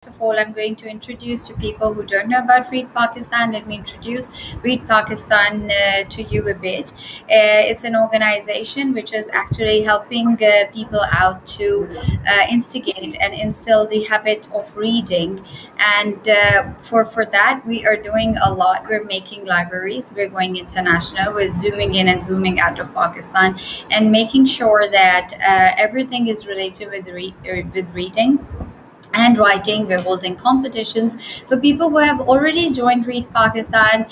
First of all, I'm going to introduce to people who don't know about Read Pakistan. Let me introduce Read Pakistan to you a bit. It's an organization which is actually helping people out to instigate and instill the habit of reading. And for that, we are doing a lot. We're making libraries. We're going international. We're zooming in and zooming out of Pakistan, and making sure that everything is related with reading and writing. We're holding competitions for people who have already joined Read Pakistan.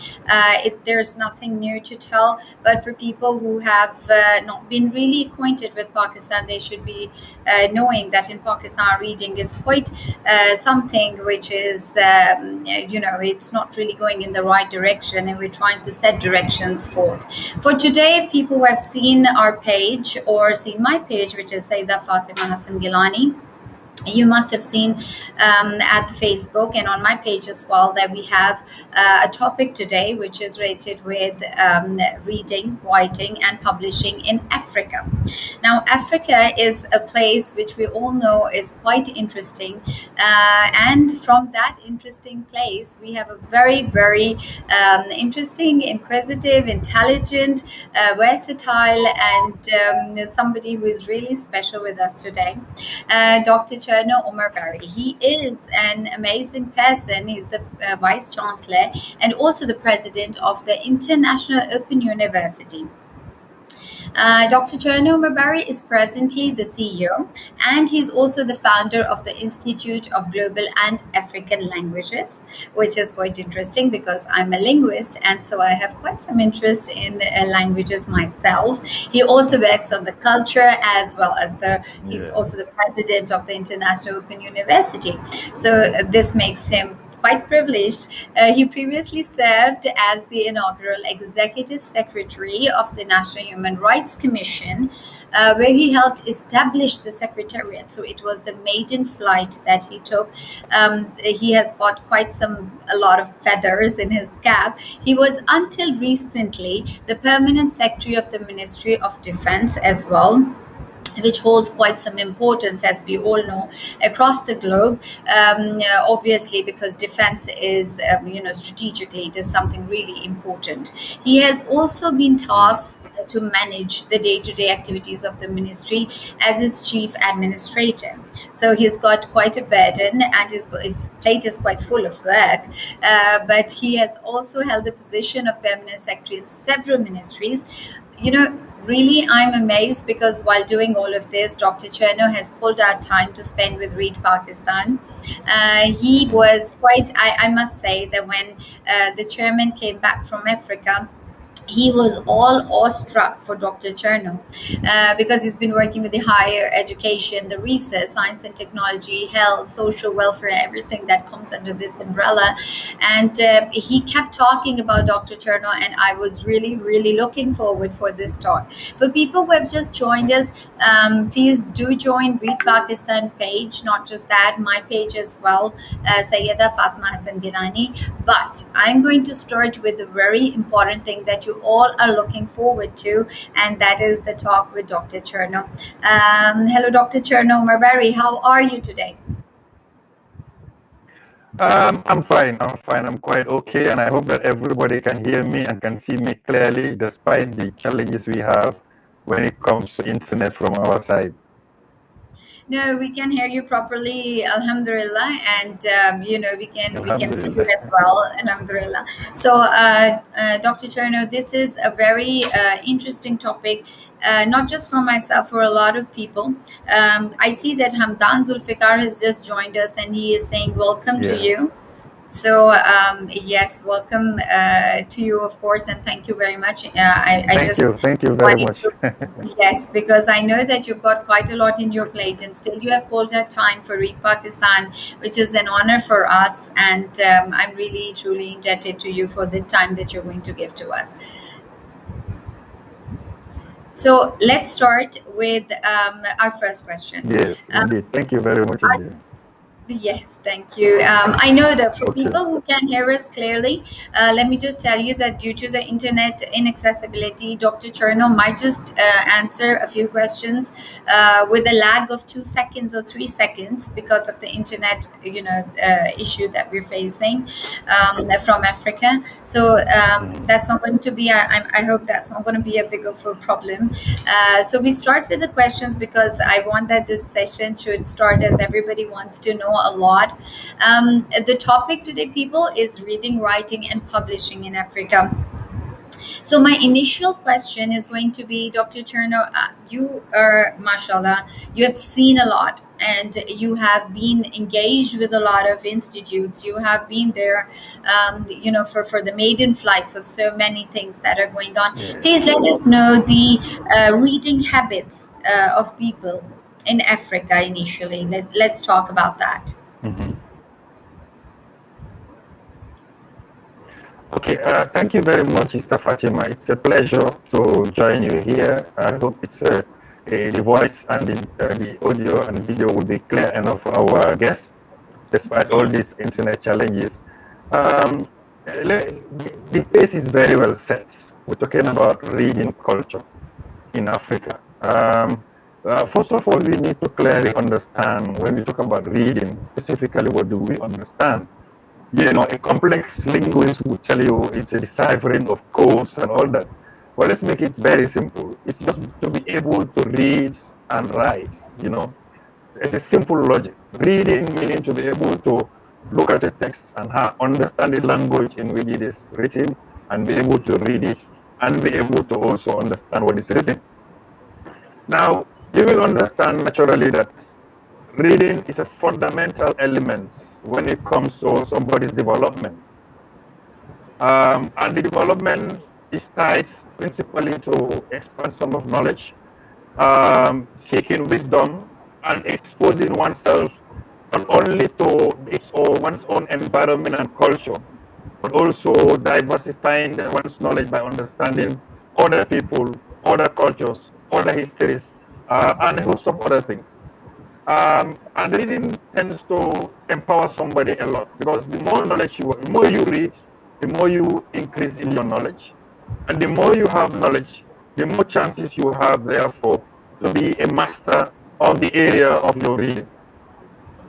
There's nothing new to tell, but for people who have not been really acquainted with Pakistan, they should be knowing that in Pakistan, reading is quite something which is, it's not really going in the right direction, and we're trying to set directions forth. For today, people who have seen our page or seen my page, which is Saida Fatima Hassan Gilani, you must have seen at the Facebook and on my page as well that we have a topic today which is related with reading, writing, and publishing in Africa. Now, Africa is a place which we all know is quite interesting, and from that interesting place, we have a very, very interesting, inquisitive, intelligent, versatile, and somebody who is really special with us today, Dr. Cherno Omar. He is an amazing person. He's the Vice Chancellor and also the President of the International Open University. Dr. Cherno Omar is presently the CEO, and he's also the founder of the Institute of Global and African Languages, which is quite interesting because I'm a linguist, and so I have quite some interest in languages myself. He also works on the culture as well as he's also the president of the International Open University. So this makes him quite privileged. He previously served as the inaugural executive secretary of the National Human Rights Commission, where he helped establish the secretariat. So it was the maiden flight that he took. He has got a lot of feathers in his cap. He was until recently the permanent secretary of the Ministry of Defense as well, which holds quite some importance, as we all know, across the globe. Obviously, because defense is, strategically, it is something really important. He has also been tasked to manage the day-to-day activities of the ministry as its chief administrator. So he's got quite a burden, and his plate is quite full of work. But he has also held the position of permanent secretary in several ministries. Really, I'm amazed because while doing all of this, Dr. Cherno has pulled out time to spend with Read Pakistan. He was I must say that when the chairman came back from Africa, he was all awestruck for Dr. Cherno because he's been working with the higher education, the research, science and technology, health, social welfare, everything that comes under this umbrella. And he kept talking about Dr. Cherno, and I was really, really looking forward for this talk. For people who have just joined us, please do join Read Pakistan page. Not just that, my page as well, Sayyida Fatima Hassan Gilani. But I'm going to start with a very important thing that you all are looking forward to, and that is the talk with Dr. Cherno. Hello, Dr. Cherno Omar. How are you today? I'm fine. I'm quite okay, and I hope that everybody can hear me and can see me clearly, despite the challenges we have when it comes to internet from our side. No, we can hear you properly, alhamdulillah, and we can see you as well, alhamdulillah. So, Dr. Cherno, this is a very interesting topic, not just for myself, for a lot of people. I see that Hamdan Zulfikar has just joined us, and he is saying welcome to you. So yes, welcome to you, of course, and thank you very much. Thank you very much. Yes, because I know that you've got quite a lot in your plate, and still you have pulled out time for Read Pakistan, which is an honor for us, and I'm really truly indebted to you for the time that you're going to give to us. So let's start with our first question. Yes, indeed. Thank you very much. Yes, thank you. I know that for Okay. people who can hear us clearly, let me just tell you that due to the internet inaccessibility, Dr. Cherno might just answer a few questions with a lag of 2 seconds or 3 seconds because of the internet, issue that we're facing from Africa. So that's not going to be. I hope that's not going to be a big of a problem. So we start with the questions because I want that this session should start as everybody wants to know a lot. The topic today, people, is reading, writing, and publishing in Africa. So my initial question is going to be, Dr. Cherno, you are, mashallah, you have seen a lot and you have been engaged with a lot of institutes. You have been there, for the maiden flights of so many things that are going on. Yeah. Please let us know the reading habits of people in Africa initially. Let's talk about that. Mhm. Okay, thank you very much, Mr. Fatima. It's a pleasure to join you here. I hope the voice and the audio and video will be clear enough for our guests, despite all these internet challenges. Um, the pace is very well set. We're talking about reading culture in Africa. First of all, we need to clearly understand when we talk about reading, specifically, what do we understand? A complex linguist will tell you it's a deciphering of codes and all that. Well, let's make it very simple. It's just to be able to read and write. It's a simple logic. Reading meaning to be able to look at a text and understand the language in which it is written and be able to read it and be able to also understand what is written. Now, you will understand naturally that reading is a fundamental element when it comes to somebody's development. And the development is tied principally to expansion of knowledge, seeking wisdom, and exposing oneself not only to its or one's own environment and culture, but also diversifying one's knowledge by understanding other people, other cultures, other histories, and a host of other things. And reading tends to empower somebody a lot because the more you read, the more you increase in your knowledge. And the more you have knowledge, the more chances you have, therefore, to be a master of the area of your reading.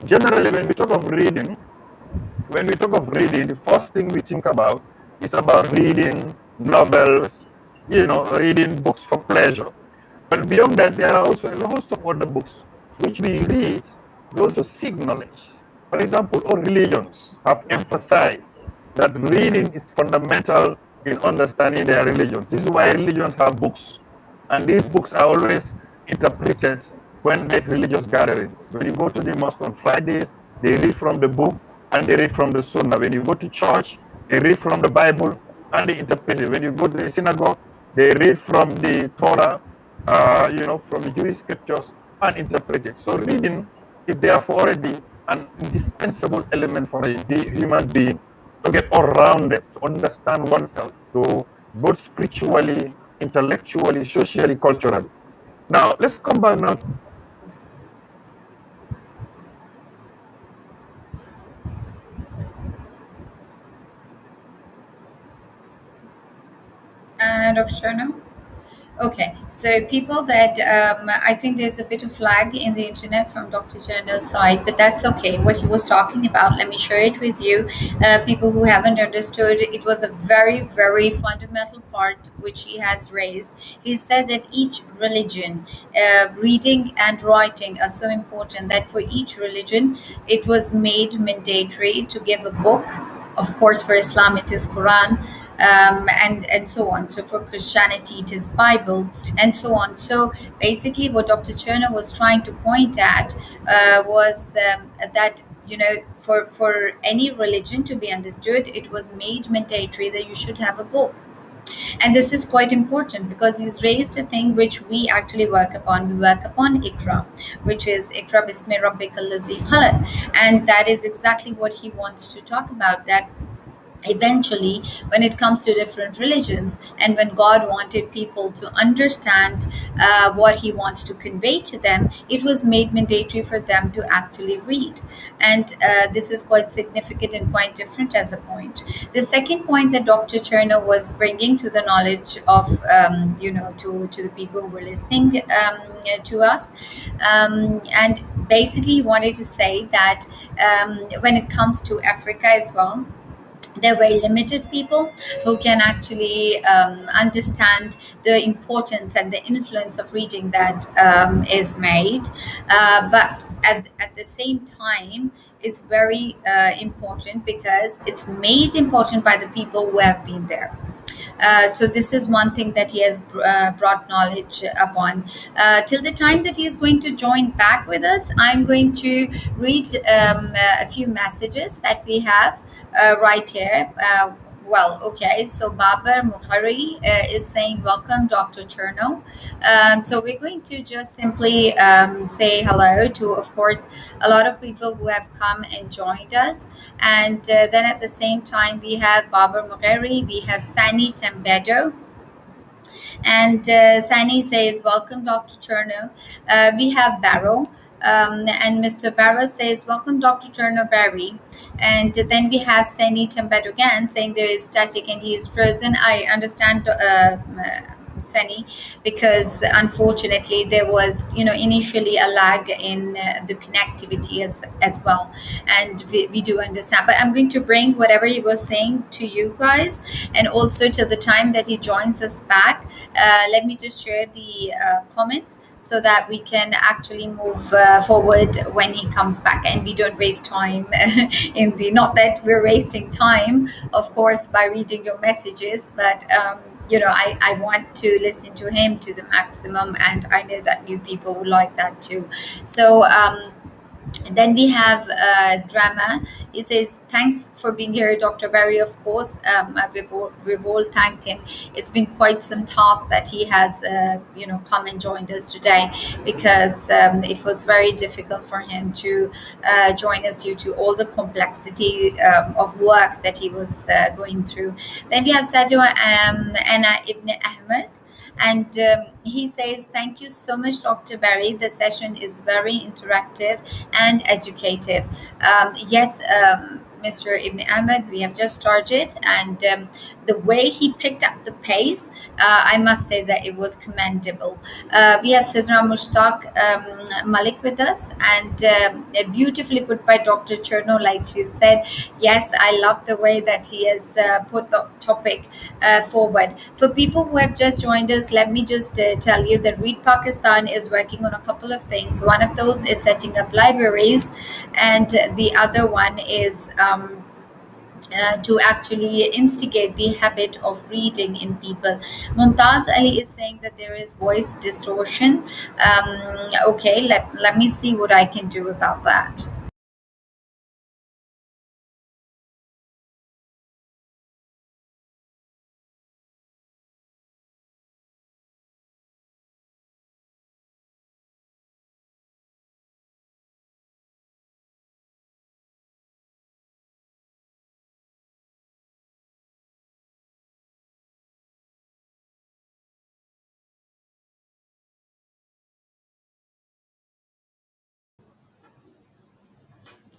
Generally, when we talk of reading, the first thing we think about is about reading novels, reading books for pleasure. But beyond that, there are also a host of other books which we read. We also seek knowledge. For example, all religions have emphasized that reading is fundamental in understanding their religions. This is why religions have books. And these books are always interpreted when there's religious gatherings. When you go to the mosque on Fridays, they read from the book and they read from the Sunnah. When you go to church, they read from the Bible and they interpret it. When you go to the synagogue, they read from the Torah, from the Jewish scriptures and interpret it. So reading is therefore already an indispensable element for the human being to get all rounded, to understand oneself, to both spiritually, intellectually, socially, culturally. Now, let's come back now. Dr. Cherno? Okay, so people that I think there's a bit of lag in the internet from Dr. Cherno's side, but that's okay. What he was talking about, let me share it with you. People who haven't understood, it was a very, very fundamental part which he has raised. He said that each religion, reading and writing are so important that for each religion, it was made mandatory to give a book. Of course, for Islam, it is Quran, and so on. So for Christianity, it is Bible, and so on. So basically, what Dr. Cherno was trying to point at was that for any religion to be understood, it was made mandatory that you should have a book. And this is quite important because he's raised a thing which we actually work upon. We work upon Ikra, which is Ikra Bismi Rabbika Allazi Khalaq. And that is exactly what he wants to talk about, that eventually, when it comes to different religions, and when God wanted people to understand what he wants to convey to them, it was made mandatory for them to actually read. And this is quite significant and quite different as a point. The second point that Dr. Cherno was bringing to the knowledge of to the people who were listening to us, and basically he wanted to say that when it comes to Africa as well, there are very limited people who can actually understand the importance and the influence of reading that is made. But at the same time, it's very important because it's made important by the people who have been there. So this is one thing that he has brought knowledge upon. Till the time that he is going to join back with us, I'm going to read a few messages that we have right here. Okay, so Babar Mukhari is saying, welcome, Dr. Cherno. So we're going to just simply say hello to, of course, a lot of people who have come and joined us. And then at the same time, we have Babar Mugheri, we have Sani Tembedo. And Sani says, welcome, Dr. Cherno. We have Barrow. And Mr. Barrow says, welcome, Dr. Cherno Barry. And then we have Sani Tembedo again saying there is static and he is frozen. I understand, Sani, because unfortunately there was initially a lag in the connectivity as well, and we do understand, but I'm going to bring whatever he was saying to you guys, and also till the time that he joins us back, let me just share the comments so that we can actually move forward when he comes back and we don't waste time in the, not that we're wasting time of course by reading your messages, but I want to listen to him to the maximum, and I know that you people would like that too. So then we have Drama. He says, thanks for being here, Dr. Barry. Of course, we've all thanked him. It's been quite some task that he has, come and joined us today, because it was very difficult for him to join us due to all the complexity of work that he was going through. Then we have Sadio Anna Ibn Ahmed. And he says, thank you so much, Dr. Barry. The session is very interactive and educative. Yes, Mr. Ibn Ahmed, we have just started, and the way he picked up the pace, I must say that it was commendable. We have Sidra Mushtaq Malik with us, and beautifully put by Dr. Cherno, like she said. Yes, I love the way that he has put the topic forward. For people who have just joined us, let me just tell you that Read Pakistan is working on a couple of things. One of those is setting up libraries, and the other one is to actually instigate the habit of reading in people. Mumtaz Ali is saying that there is voice distortion. Okay, let me see what I can do about that.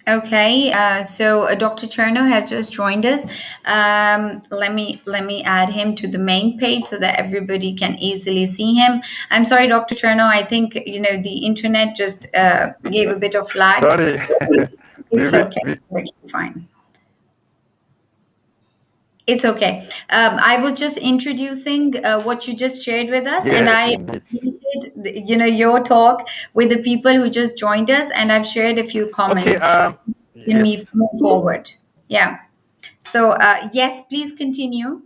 Okay, so Dr. Cherno has just joined us. Let me add him to the main page so that everybody can easily see him. I'm sorry, Dr. Cherno. I think the internet just gave a bit of lag. Sorry. It's okay. It's fine. It's okay. I was just introducing what you just shared with us, and I repeated, your talk with the people who just joined us, and I've shared a few comments. Okay. Can we move forward? Yeah. So yes, please continue.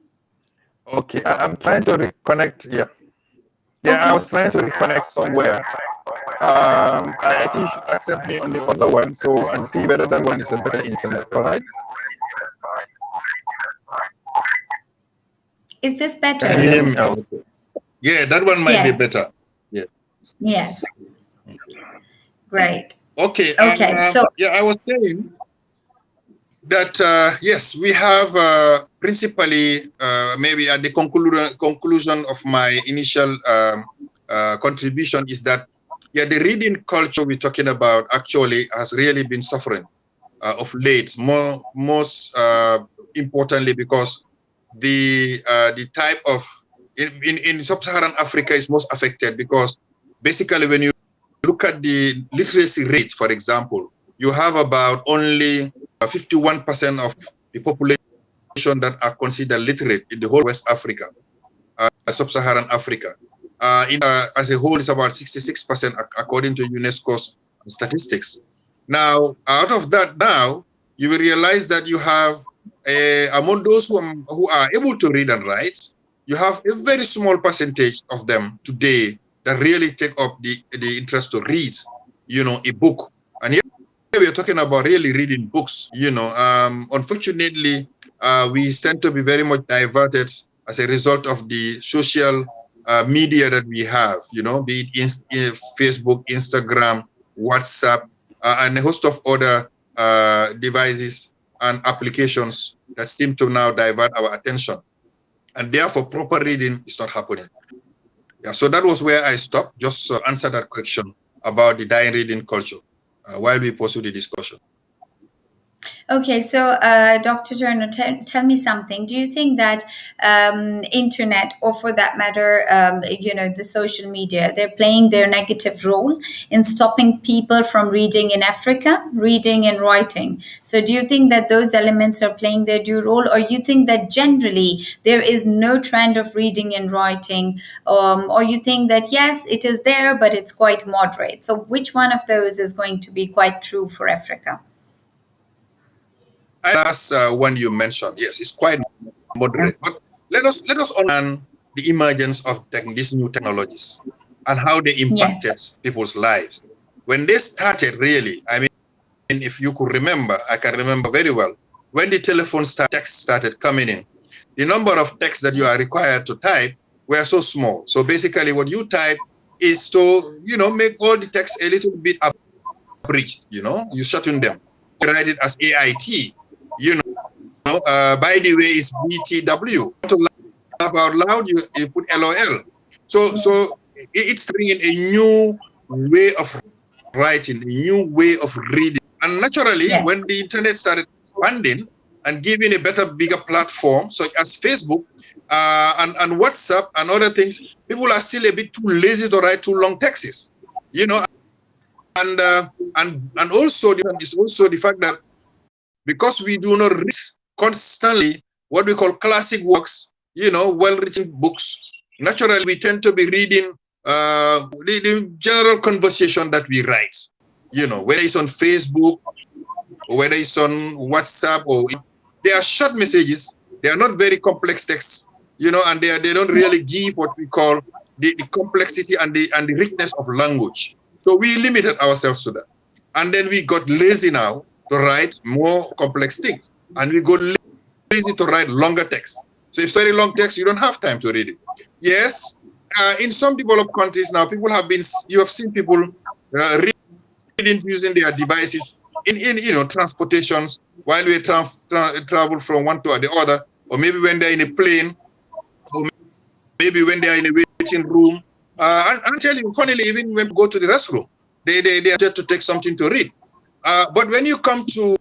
Okay, I'm trying to reconnect. Yeah. Yeah, okay. I was trying to reconnect somewhere. I think you should accept me on the other one, so and see whether that one is a better internet. All right. Is this better? Can you hear me now? Yeah, that one might be better. Yeah. Yes. Great. Okay. Okay. So yeah, I was saying. that yes, we have principally maybe at the conclusion of my initial contribution is that yeah, the reading culture we're talking about actually has really been suffering of late. Most importantly, because the type of in sub-Saharan Africa is most affected, because basically when you look at the literacy rate, for example, you have about only 51% of the population that are considered literate in the whole West Africa, sub-Saharan Africa. As a whole, it's about 66% according to UNESCO's statistics. Now, out of that, now you will realize that you have among those who are able to read and write, you have a very small percentage of them today that really take up the interest to read, a book. And here we are talking about really reading books. Unfortunately, we tend to be very much diverted as a result of the social media that we have, be it Facebook, Instagram, WhatsApp, and a host of other devices and applications that seem to now divert our attention. And therefore, proper reading is not happening. Yeah, so that was where I stopped, just to answer that question about the dying reading culture while we pursue the discussion. Okay, so Dr. Cherno, tell me something. Do you think that internet, or for that matter, the social media, they're playing their negative role in stopping people from reading in Africa, reading and writing? So do you think that those elements are playing their due role, or you think that generally there is no trend of reading and writing, or you think that yes, it is there, but it's quite moderate? So which one of those is going to be quite true for Africa? That's one you mentioned. Yes, it's quite moderate. But let us understand the emergence of these new technologies and how they impacted people's lives. When they started, really, I mean, if you could remember, I can remember very well, when the telephone text started coming in, the number of texts that you are required to type were so small. So basically what you type is to, make all the text a little bit abridged, you shorten them. You write it as AIT. By the way, it's BTW. To laugh out loud, you put LOL. So it's bringing a new way of writing, a new way of reading. And naturally, when the internet started expanding and giving a better, bigger platform, such as Facebook and WhatsApp and other things, people are still a bit too lazy to write too long texts. And also it's also the fact that because we do not read constantly what we call classic works, well-written books, naturally we tend to be reading the general conversation that we write, whether it's on Facebook or whether it's on WhatsApp, or they are short messages. They are not very complex texts, and they don't really give what we call the complexity and the richness of language. So we limited ourselves to that. And then we got lazy now to write more complex things. And we got lazy to write longer text. So if it's very long text, you don't have time to read it. Yes, in some developed countries now, you have seen people reading using their devices in transportations while we travel from one to the other, or maybe when they're in a plane, or maybe when they're in a waiting room. I'll tell you, funnily, even when we go to the restroom, they are there to take something to read. But when you come to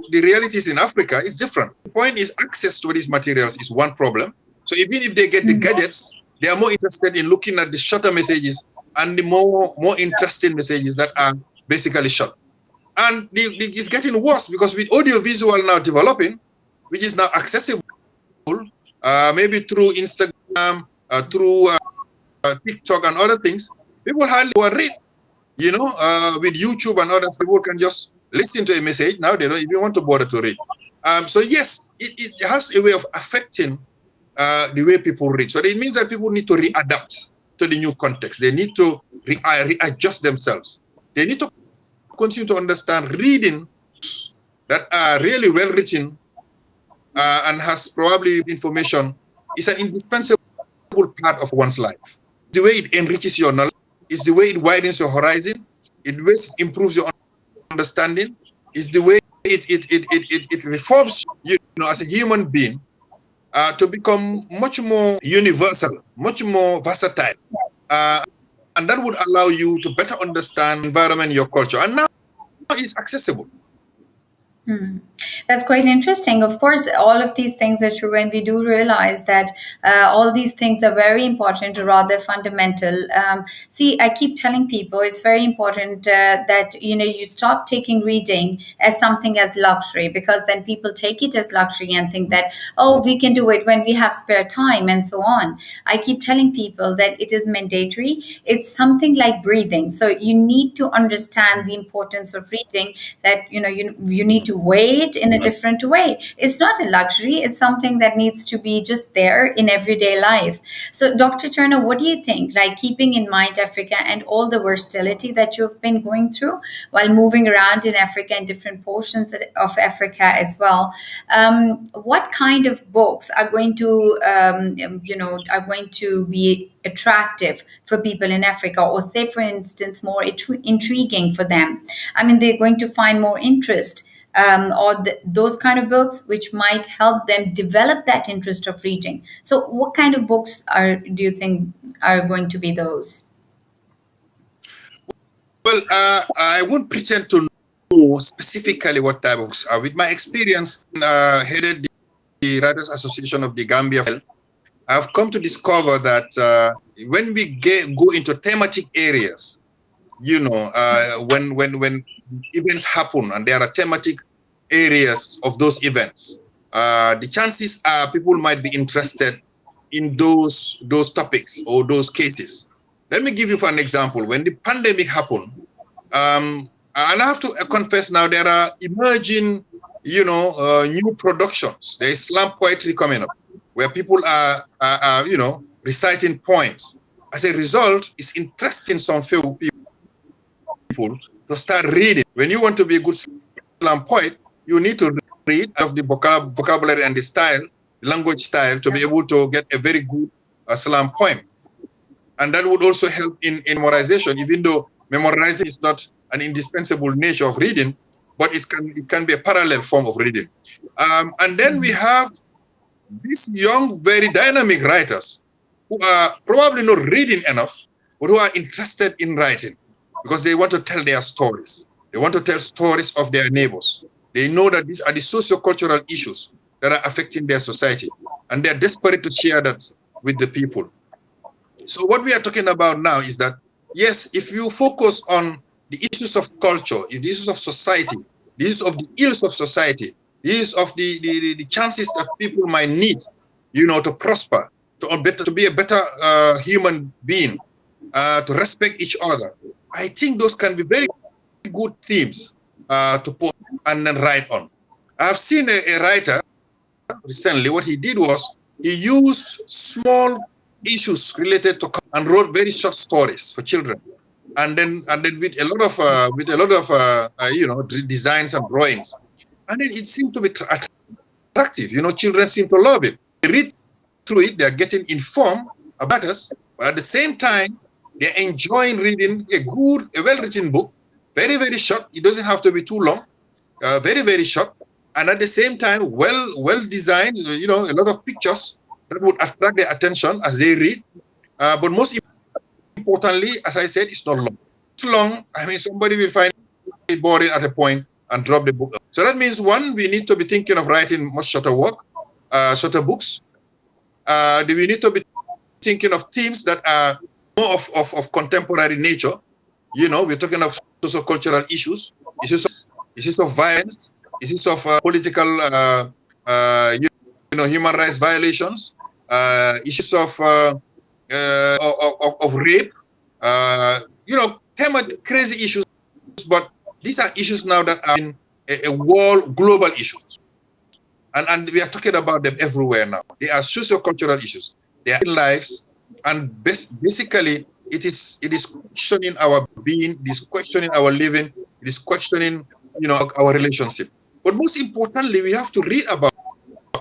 the realities in Africa, it's different. The point is, access to these materials is one problem. So even if they get the gadgets, they are more interested in looking at the shorter messages and the more interesting messages that are basically short. And it's getting worse, because with audiovisual now developing, which is now accessible, maybe through Instagram, through TikTok and other things, people hardly read. With YouTube and others, people can just listen to a message. Now they don't even want to bother to read. So yes, it has a way of affecting the way people read. So it means that people need to readapt to the new context. They need to readjust themselves. They need to continue to understand reading that are really well written and has probably information is an indispensable part of one's life. The way it enriches your knowledge, is the way it widens your horizon, it improves your understanding, is the way it reforms you know as a human being to become much more universal, much more versatile, and that would allow you to better understand the environment, your culture, and now it's accessible. Hmm. That's quite interesting. Of course, all of these things are true, and we do realize that all these things are very important, rather fundamental. See, I keep telling people it's very important that you stop taking reading as something as luxury, because then people take it as luxury and think that, oh, we can do it when we have spare time and so on. I keep telling people that it is mandatory. It's something like breathing. So you need to understand the importance of reading. That you need to weigh it in a different way. It's not a luxury. It's something that needs to be just there in everyday life. So, Dr. Cherno, what do you think? Like, keeping in mind Africa and all the versatility that you've been going through while moving around in Africa and different portions of Africa as well, what kind of books are going to be attractive for people in Africa, or say, for instance, more intriguing for them? I mean, they're going to find more interest, or those kind of books which might help them develop that interest of reading. So, what kind of books do you think are going to be those? Well, I won't pretend to know specifically what type of books. With my experience, headed the Writers Association of the Gambia, I've come to discover that when we go into thematic areas, when events happen and there are thematic areas of those events, the chances are people might be interested in those topics or those cases. Let me give you for an example. When the pandemic happened, and I have to confess now, there are emerging, new productions. There is slam poetry coming up, where people are reciting poems. As a result, it's interesting some few people to start reading. When you want to be a good slam poet, you need to read of the vocabulary and the style, language style, to be able to get a very good slam poem. And that would also help in memorization, even though memorizing is not an indispensable nature of reading, but it can be a parallel form of reading. And then we have these young, very dynamic writers who are probably not reading enough, but who are interested in writing because they want to tell their stories. They want to tell stories of their neighbors. They know that these are the socio-cultural issues that are affecting their society, and they're desperate to share that with the people. So what we are talking about now is that, yes, if you focus on the issues of culture, the issues of society, the issues of the ills of society, the issues of the chances that people might need, to prosper, to be a better human being, to respect each other, I think those can be very good themes to put and then write on. I've seen a writer recently. What he did was he used small issues related to and wrote very short stories for children, and then with a lot of designs and drawings, and then it seemed to be attractive. Children seem to love it. They read through it, they're getting informed about us, but at the same time they're enjoying reading a well-written book, very, very short. It doesn't have to be too long, very, very short, and at the same time well designed. A lot of pictures that would attract their attention as they read. But most importantly, as I said, it's not long. It's long. I mean, somebody will find it boring at a point and drop the book. So that means, one, we need to be thinking of writing much shorter shorter books. We need to be thinking of themes that are more of contemporary nature. We're talking of socio-cultural issues of violence, issues of political, human rights violations, issues of rape, crazy issues. But these are issues now that are in global issues, and we are talking about them everywhere now. They are socio-cultural issues. They are in lives, and basically, it is questioning our being. It is questioning our living. It is questioning, our relationship. But most importantly, we have to read about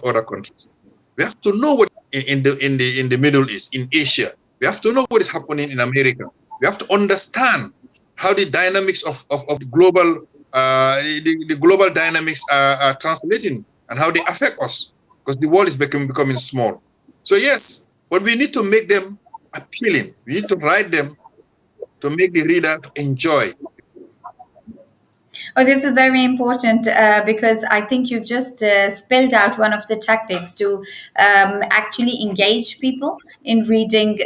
other countries. We have to know what in the Middle East, in Asia. We have to know what is happening in America. We have to understand how the dynamics of the global the global dynamics are translating and how they affect us, because the world is becoming small. So yes, but we need to make them appealing. We need to write them to make the reader enjoy. Oh, this is very important because I think you've just spelled out one of the tactics to actually engage people in reading,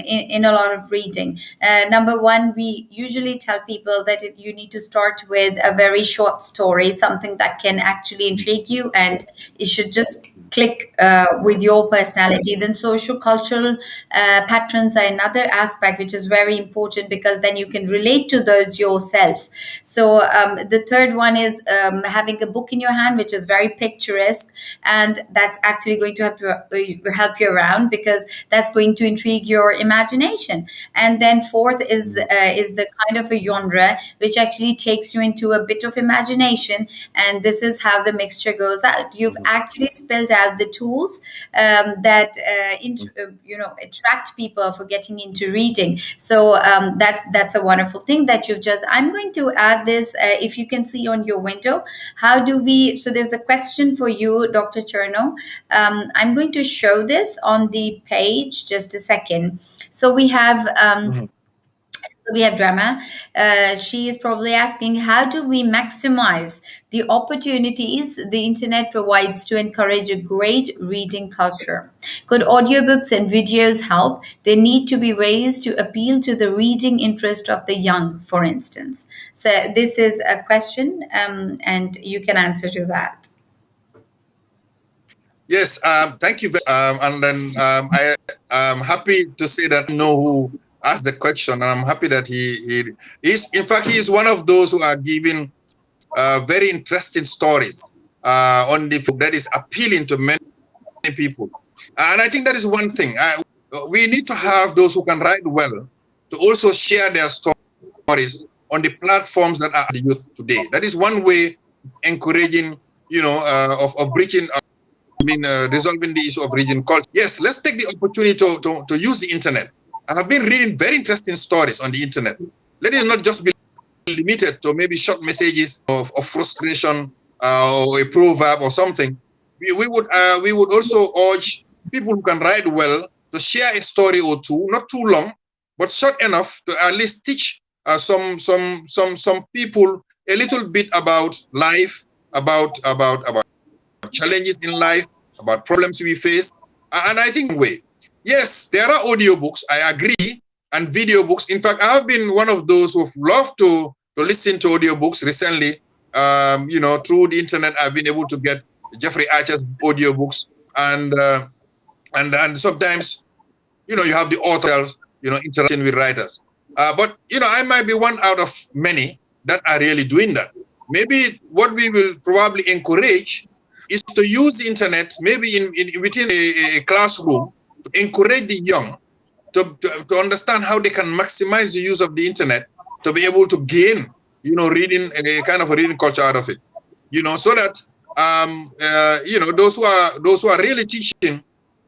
in a lot of reading. Number one, we usually tell people that you need to start with a very short story, something that can actually intrigue you, and it should just click with your personality. Then social cultural patterns are another aspect which is very important, because then you can relate to those yourself. So the third one is having a book in your hand which is very picturesque, and that's actually going to help you around, because that's going to intrigue your imagination. And then fourth is the kind of a genre which actually takes you into a bit of imagination, and this is how the mixture goes out. You've actually spelled out the tools that attract people for getting into reading. So that's a wonderful thing that you've just. I'm going to add this. If you can see on your window, how do we? So there's a question for you, Dr. Cherno. I'm going to show this on the page. Just a second. So we have. We have Drama. She is probably asking, how do we maximize the opportunities the internet provides to encourage a great reading culture? Could audiobooks and videos help? They need to be ways to appeal to the reading interest of the young, for instance. So this is a question, and you can answer to that. Yes, thank you. And then I am happy to say that I know who asked the question, and I'm happy that he is. In fact, he is one of those who are giving very interesting stories on the book that is appealing to many people. And I think that is one thing. We need to have those who can write well to also share their stories on the platforms that are the youth today. That is one way of encouraging, of breaching. Resolving the issue of reading culture. Yes, let's take the opportunity to use the internet. I have been reading very interesting stories on the internet. Let it not just be limited to maybe short messages of frustration or a proverb or something. We would also urge people who can write well to share a story or two, not too long, but short enough to at least teach some people a little bit about life, about challenges in life, about problems we face. And I think yes, there are audiobooks, I agree, and video books. In fact, I have been one of those who've loved to listen to audiobooks recently. Through the internet, I've been able to get Jeffrey Archer's audiobooks, and sometimes, you have the authors, interacting with writers. But I might be one out of many that are really doing that. Maybe what we will probably encourage is to use the internet, maybe within a classroom, to encourage the young to understand how they can maximize the use of the internet to be able to gain, reading, a kind of a reading culture out of it, so that those who are really teaching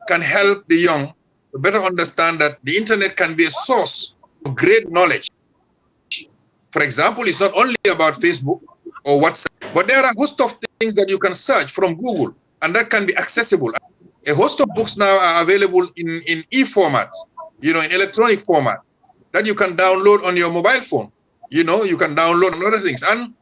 can help the young to better understand that the internet can be a source of great knowledge. For example, it's not only about Facebook or WhatsApp, but there are a host of things that you can search from Google, and that can be accessible. A host of books now are available in e-format, in electronic format, that you can download on your mobile phone. You can download other things. And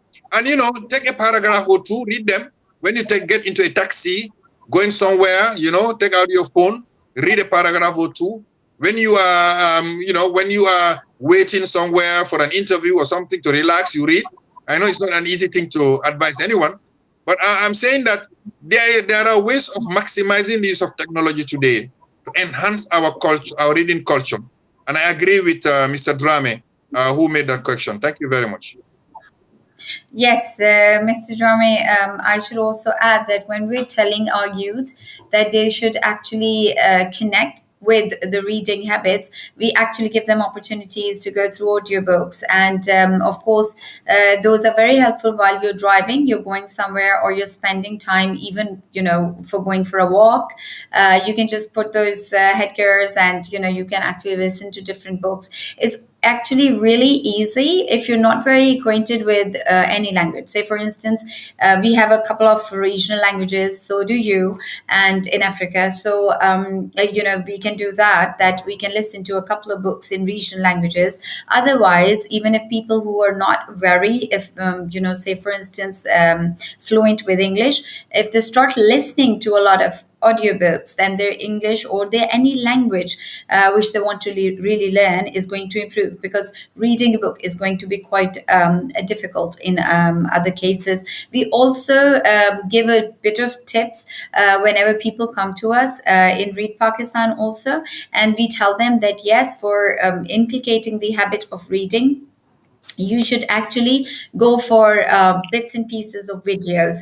take a paragraph or two, read them. When you get into a taxi, going somewhere, take out your phone, read a paragraph or two. When you are, when you are waiting somewhere for an interview or something to relax, you read. I know it's not an easy thing to advise anyone, but I'm saying that there are ways of maximizing the use of technology today to enhance our culture, our reading culture. And I agree with Mr. Drame, who made that question. Thank you very much. Yes, Mr. Drame, I should also add that when we're telling our youth that they should actually connect with the reading habits, we actually give them opportunities to go through audiobooks. And of course, those are very helpful while you're driving, you're going somewhere, or you're spending time even, for going for a walk. You can just put those headgears and, you can actually listen to different books. It's actually really easy if you're not very acquainted with any language. Say, for instance, we have a couple of regional languages, so do you, and in Africa. So, we can do that we can listen to a couple of books in regional languages. Otherwise, even if people who are not very, if say, for instance, fluent with English, if they start listening to a lot of audiobooks, then their English or their any language which they want to really learn is going to improve, because reading a book is going to be quite difficult in other cases. We also give a bit of tips whenever people come to us in Read Pakistan also, and we tell them that yes, for inculcating the habit of reading, you should actually go for bits and pieces of videos,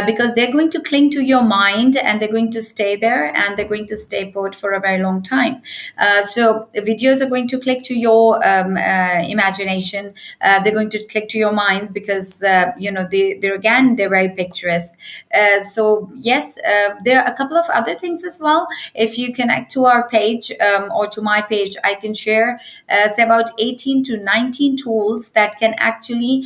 because they're going to cling to your mind, and they're going to stay there, and they're going to stay put for a very long time. So videos are going to click to your imagination. They're going to click to your mind, because they're very picturesque. So yes, there are a couple of other things as well. If you connect to our page or to my page, I can share say about 18 to 19 tools that can actually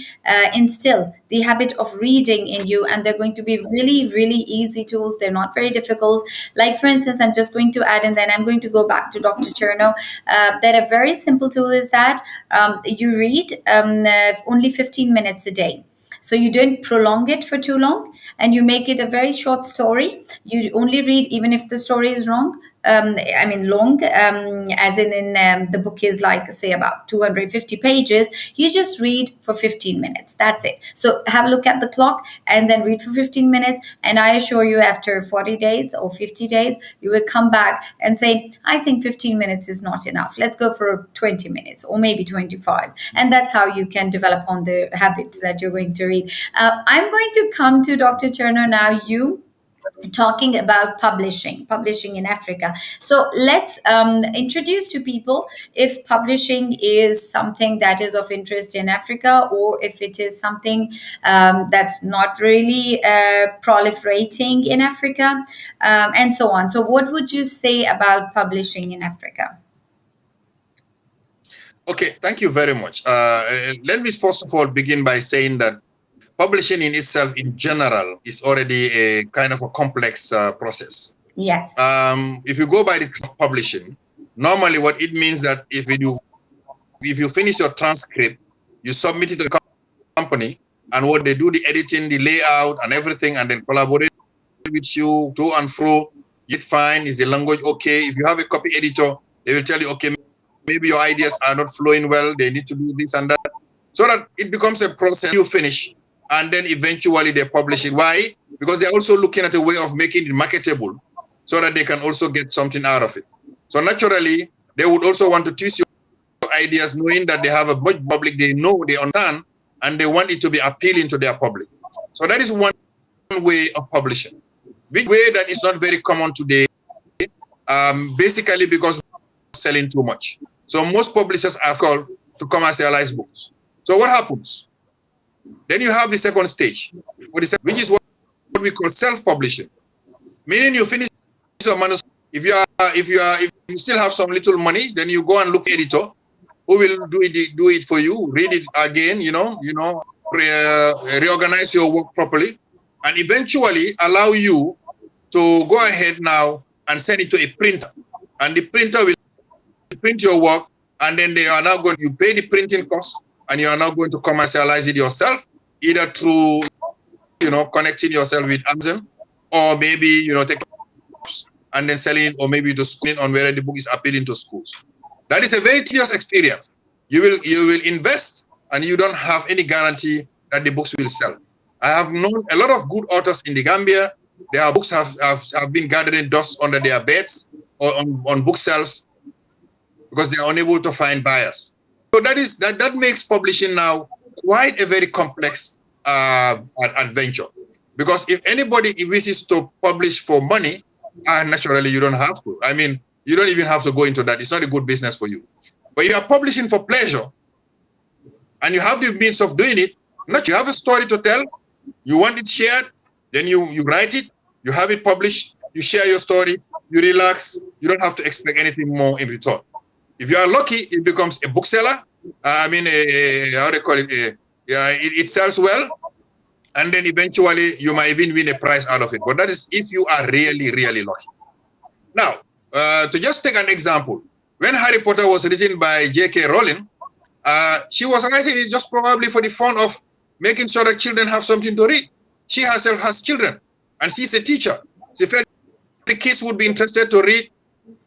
instill the habit of reading in you, and they're going to be really, really easy tools. They're not very difficult. Like, for instance, I'm just going to add, and then I'm going to go back to Dr. Cherno, that a very simple tool is that you read only 15 minutes a day. So you don't prolong it for too long, and you make it a very short story. You only read, even if the story is wrong. Long, as in the book is like, say, about 250 pages. You just read for 15 minutes. That's it. So have a look at the clock and then read for 15 minutes. And I assure you, after 40 days or 50 days, you will come back and say, I think 15 minutes is not enough. Let's go for 20 minutes or maybe 25. And that's how you can develop on the habits that you're going to read. I'm going to come to Dr. Cherno now. You talking about publishing in Africa. So let's introduce to people if publishing is something that is of interest in Africa, or if it is something that's not really proliferating in Africa, and so on. So what would you say about publishing in Africa? Okay, thank you very much. Let me first of all begin by saying that publishing in itself, in general, is already a kind of a complex process. Yes. If you go by the publishing, normally what it means that if you finish your transcript, you submit it to the company, and what they do, the editing, the layout, and everything, and then collaborate with you to and fro. Yet fine, is the language okay? If you have a copy editor, they will tell you, okay, maybe your ideas are not flowing well. They need to do this and that, so that it becomes a process. You finish. And then eventually they publish it. Why? Because they're also looking at a way of making it marketable, so that they can also get something out of it. So naturally, they would also want to twist your ideas, knowing that they have a much public, they know, they understand, and they want it to be appealing to their public. So that is one way of publishing. Big way that is not very common today, basically because we're selling too much. So most publishers are called to commercialize books. So what happens? Then you have the second stage, which is what we call self-publishing. Meaning you finish your manuscript. If you still have some little money, then you go and look for an editor who will do it for you, read it again, reorganize your work properly, and eventually allow you to go ahead now and send it to a printer. And the printer will print your work, and then they are now going to pay the printing cost, and you are now going to commercialize it yourself, either through, connecting yourself with Amazon, or maybe, take and then selling it, or maybe to school it on where the book is appealing to schools. That is a very tedious experience. You will invest, and you don't have any guarantee that the books will sell. I have known a lot of good authors in the Gambia. Their books have been gathering dust under their beds or on bookshelves because they are unable to find buyers. So that makes publishing now quite a very complex adventure. Because if anybody wishes to publish for money, naturally you don't have to. I mean, you don't even have to go into that. It's not a good business for you. But you are publishing for pleasure, and you have the means of doing it. You have a story to tell, you want it shared, then you write it, you have it published, you share your story, you relax, you don't have to expect anything more in return. If you are lucky, it becomes a bookseller. I mean, how do you call it? Yeah, it sells well, and then eventually you might even win a prize out of it. But that is if you are really, really lucky. Now, to just take an example, when Harry Potter was written by J.K. Rowling, she was writing it just probably for the fun of making sure that children have something to read. She herself has children, and she's a teacher. She felt the kids would be interested to read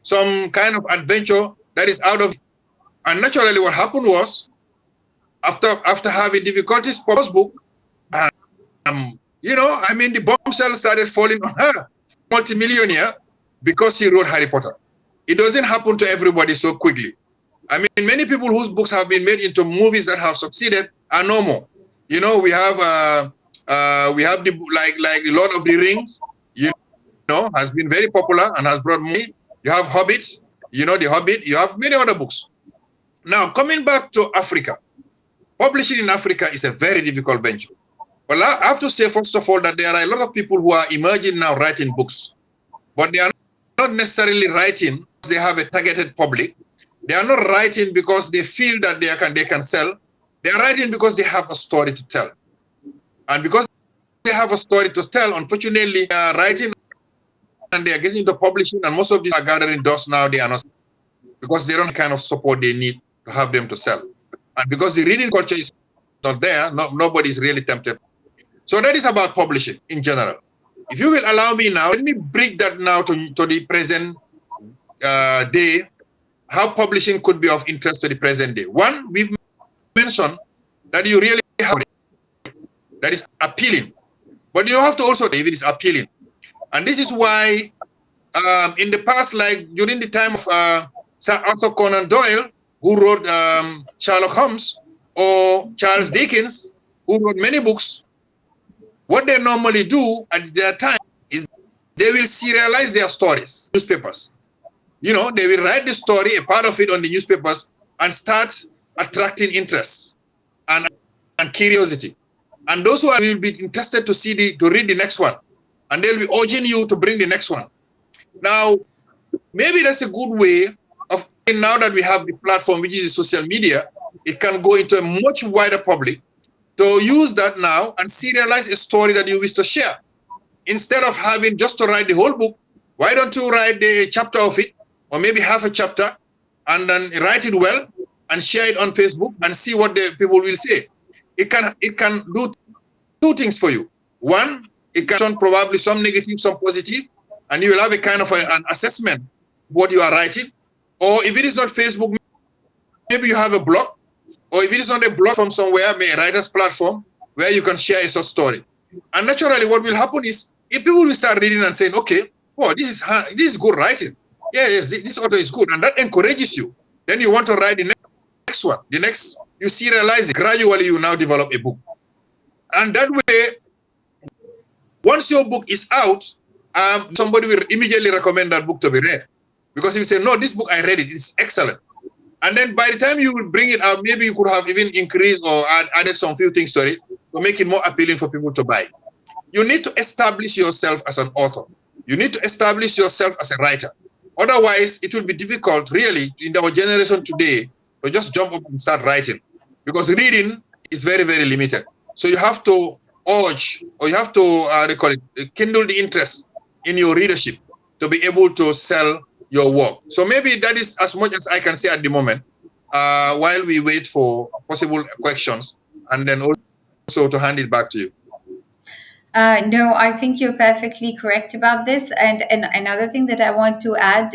some kind of adventure that is out of. And naturally, what happened was, after having difficulties for this book, I mean, the bombshell started falling on her, multimillionaire, because she wrote Harry Potter. It doesn't happen to everybody so quickly. I mean, many people whose books have been made into movies that have succeeded are normal. You know, we have the like the Lord of the Rings, has been very popular and has brought money. You have Hobbits, the Hobbit. You have many other books. Now, coming back to Africa, publishing in Africa is a very difficult venture. Well, I have to say, first of all, that there are a lot of people who are emerging now writing books, but they are not necessarily writing because they have a targeted public. They are not writing because they feel that they can sell. They are writing because they have a story to tell. And because they have a story to tell, unfortunately, they are writing and they are getting into publishing, and most of these are gathering dust now. They are not, because they don't have the kind of support they need to have them to sell. And because the reading culture is not there, nobody is really tempted. So that is about publishing in general. If you will allow me now, let me bring that now to the present day, how publishing could be of interest to the present day. One, we've mentioned that you really have it that is appealing, but you have to also if it is appealing. And this is why in the past, like during the time of Sir Arthur Conan Doyle, who wrote Sherlock Holmes, or Charles Dickens, who wrote many books, what they normally do at their time is they will serialize their stories, newspapers. They will write the story, a part of it on the newspapers, and start attracting interest and curiosity. And those who will be interested to read the next one, and they'll be urging you to bring the next one. Now, maybe that's a good way of, now that we have the platform, which is social media, it can go into a much wider public, to use that now and serialize a story that you wish to share. Instead of having just to write the whole book, why don't you write a chapter of it, or maybe half a chapter, and then write it well and share it on Facebook and see what the people will say. It can do two things for you. One, it can show probably some negative, some positive, and you will have a kind of an assessment of what you are writing. Or if it is not Facebook, maybe you have a blog, or if it is not a blog from somewhere, maybe a writer's platform, where you can share a short story. And naturally, what will happen is, if people will start reading and saying, okay, oh, this is good writing. Yeah, yes, this author is good, and that encourages you. Then you want to write the next one. You serialize it. Gradually, you now develop a book. And that way, once your book is out, somebody will immediately recommend that book to be read. Because if you say, no, this book, I read it, it's excellent. And then by the time you would bring it out, maybe you could have even increased or added some few things to it to make it more appealing for people to buy. You need to establish yourself as an author. You need to establish yourself as a writer. Otherwise, it will be difficult, really, in our generation today, to just jump up and start writing. Because reading is very, very limited. So you have to urge, or you have to, kindle the interest in your readership to be able to sell your work. So maybe that is as much as I can say at the moment, while we wait for possible questions, and then also to hand it back to you. No, I think you're perfectly correct about this. And another thing that I want to add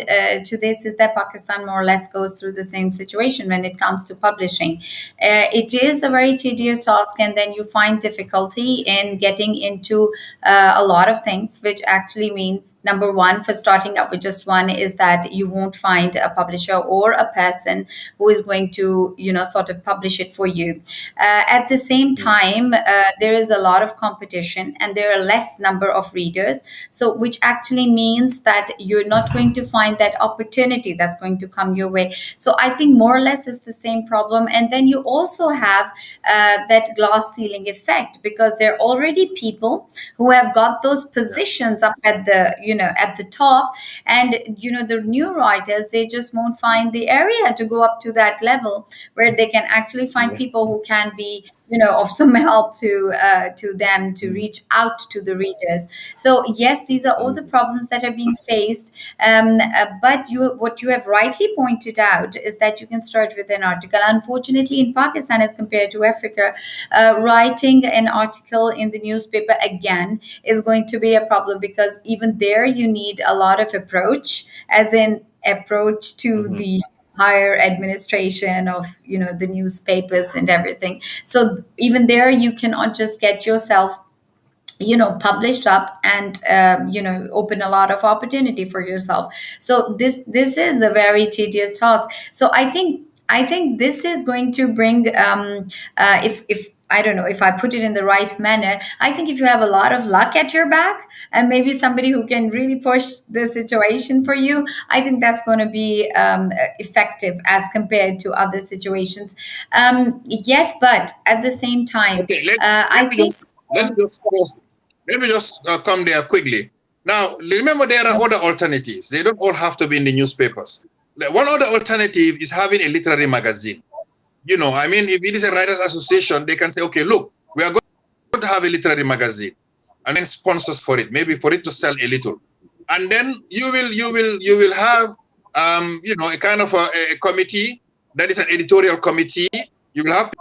to this is that Pakistan more or less goes through the same situation when it comes to publishing. It is a very tedious task, and then you find difficulty in getting into a lot of things, which actually mean, number one, for starting up with just one, is that you won't find a publisher or a person who is going to, sort of publish it for you. At the same time, there is a lot of competition, and there are less number of readers. So, which actually means that you're not going to find that opportunity that's going to come your way. So, I think more or less it's the same problem. And then you also have that glass ceiling effect, because there are already people who have got those positions up at the, at the top, and the new writers, they just won't find the area to go up to that level where they can actually find people who can be of some help to them, to reach out to the readers. So yes, these are all the problems that are being faced. But what you have rightly pointed out is that you can start with an article. Unfortunately, in Pakistan, as compared to Africa, writing an article in the newspaper again is going to be a problem, because even there you need a lot of approach, as in approach to the higher administration of the newspapers and everything. So even there you cannot just get yourself published up and open a lot of opportunity for yourself. So this is a very tedious task. So I think this is going to bring, if I don't know if I put it in the right manner, I think if you have a lot of luck at your back and maybe somebody who can really push the situation for you, I think that's going to be effective as compared to other situations. Yes, but at the same time, Okay, I think. let me just come there quickly. Now, remember, there are other alternatives. They don't all have to be in the newspapers. One other alternative is having a literary magazine. I mean, if it is a writers association, they can say, okay, look, we are going to have a literary magazine, and then sponsors for it, maybe for it to sell a little, and then you will have a kind of a committee that is an editorial committee. You will have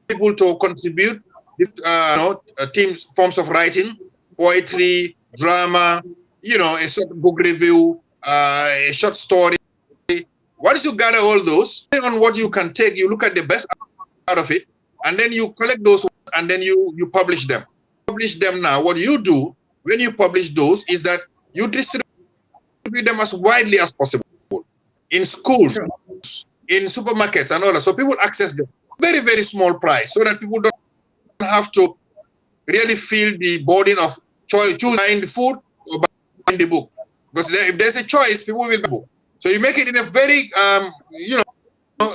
people to contribute, teams, forms of writing, poetry, drama, a short book review, a short story. Once you gather all those, depending on what you can take, you look at the best out of it, and then you collect those, and then you publish them. Publish them now. What you do when you publish those is that you distribute them as widely as possible in schools, True. in supermarkets, and all that, so people access them. Very, very small price, so that people don't have to really feel the burden of choosing buying the food or buying the book. Because if there's a choice, people will buy the book. So you make it in a very,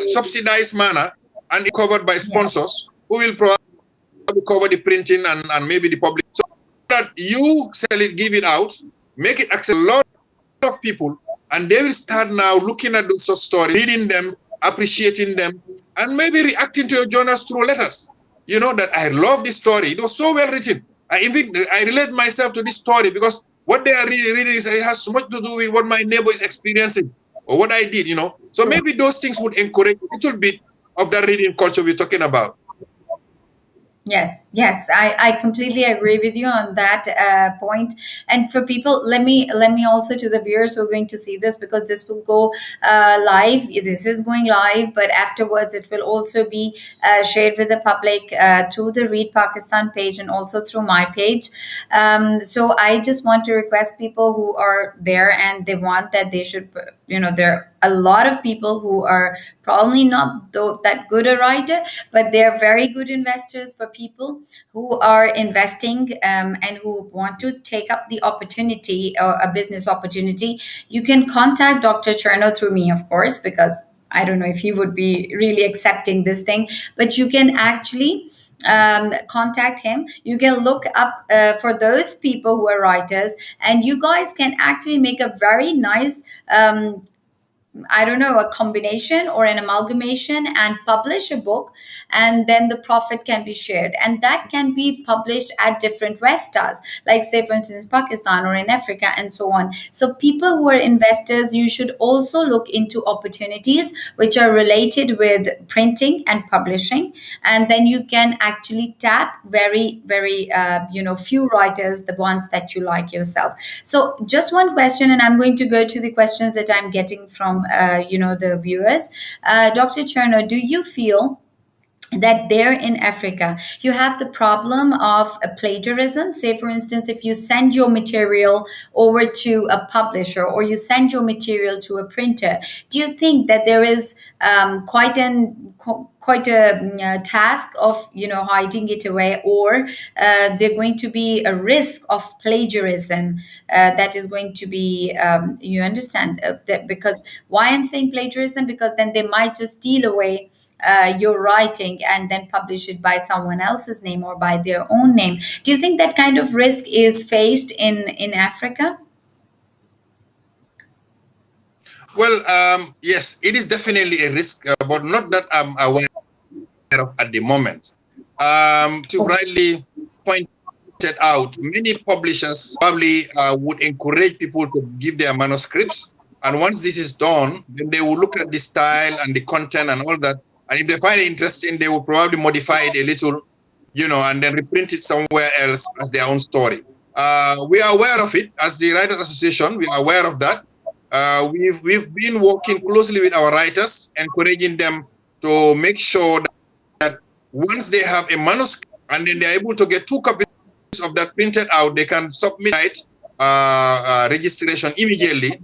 subsidized manner, and covered by sponsors who will probably cover the printing and maybe the public. So that you sell it, give it out, make it accessible to a lot of people, and they will start now looking at those short stories, reading them, appreciating them, and maybe reacting to your journals through letters. That I love this story. It was so well written. I relate myself to this story because what they are reading is, it has so much to do with what my neighbor is experiencing or what I did. So maybe those things would encourage a little bit of that reading culture we're talking about. Yes, I completely agree with you on that point. And for people, let me also, to the viewers who are going to see this, because this will go live. This is going live, but afterwards it will also be shared with the public through the Read Pakistan page and also through my page. So I just want to request people who are there and they want that they should, there are a lot of people who are probably not that good a writer, but they're very good investors. For people who are investing and who want to take up the opportunity or a business opportunity, you can contact Dr. Cherno through me, of course, because I don't know if he would be really accepting this thing, but you can actually contact him. You can look up for those people who are writers, and you guys can actually make a very nice a combination or an amalgamation and publish a book, and then the profit can be shared, and that can be published at different vestas, like say for instance Pakistan or in Africa and so on. So people who are investors, you should also look into opportunities which are related with printing and publishing, and then you can actually tap very few writers, the ones that you like yourself. So just one question, and I'm going to go to the questions that I'm getting from the viewers. Dr. Cherno, do you feel that there in Africa, you have the problem of plagiarism? Say, for instance, if you send your material over to a publisher or you send your material to a printer, do you think that there is quite a task of hiding it away, or there going to be a risk of plagiarism that is going to be you understand that? Because why I'm saying plagiarism, because then they might just steal away your writing and then publish it by someone else's name or by their own name. Do you think that kind of risk is faced in Africa? Well, yes, it is definitely a risk, but not that I'm aware of at the moment. To rightly point out, many publishers probably would encourage people to give their manuscripts. And once this is done, then they will look at the style and the content and all that. And if they find it interesting, they will probably modify it a little, and then reprint it somewhere else as their own story. We are aware of it as the Writers Association. We are aware of that. We've been working closely with our writers, encouraging them to make sure that once they have a manuscript and then they're able to get 2 copies of that printed out, they can submit registration immediately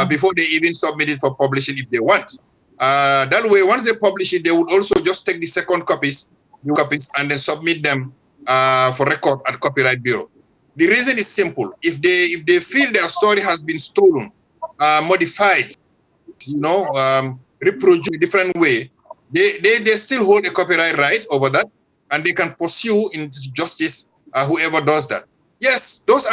before they even submit it for publishing if they want. That way, once they publish it, they would also just take the second copies, and then submit them for record at Copyright Bureau. The reason is simple: if they feel their story has been stolen, modified, reproduced in a different way, they still hold a copyright right over that, and they can pursue into justice whoever does that. Yes, those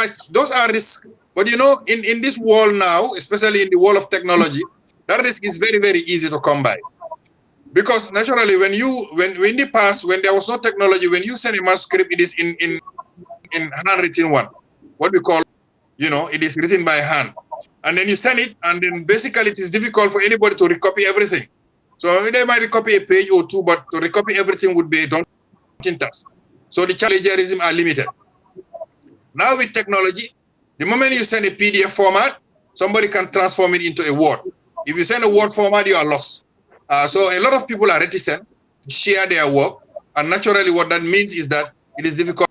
are risks. But in this world now, especially in the world of technology, that risk is very, very easy to come by. Because naturally, when in the past, when there was no technology, when you send a manuscript, it is in handwritten one. What we call, it is written by hand. And then you send it, and then basically it is difficult for anybody to recopy everything. So they might recopy a page or two, but to recopy everything would be a daunting task. So the plagiarism are limited. Now with technology, the moment you send a PDF format, somebody can transform it into a Word. If you send a Word format, you are lost. So a lot of people are reticent to share their work, and naturally what that means is that it is difficult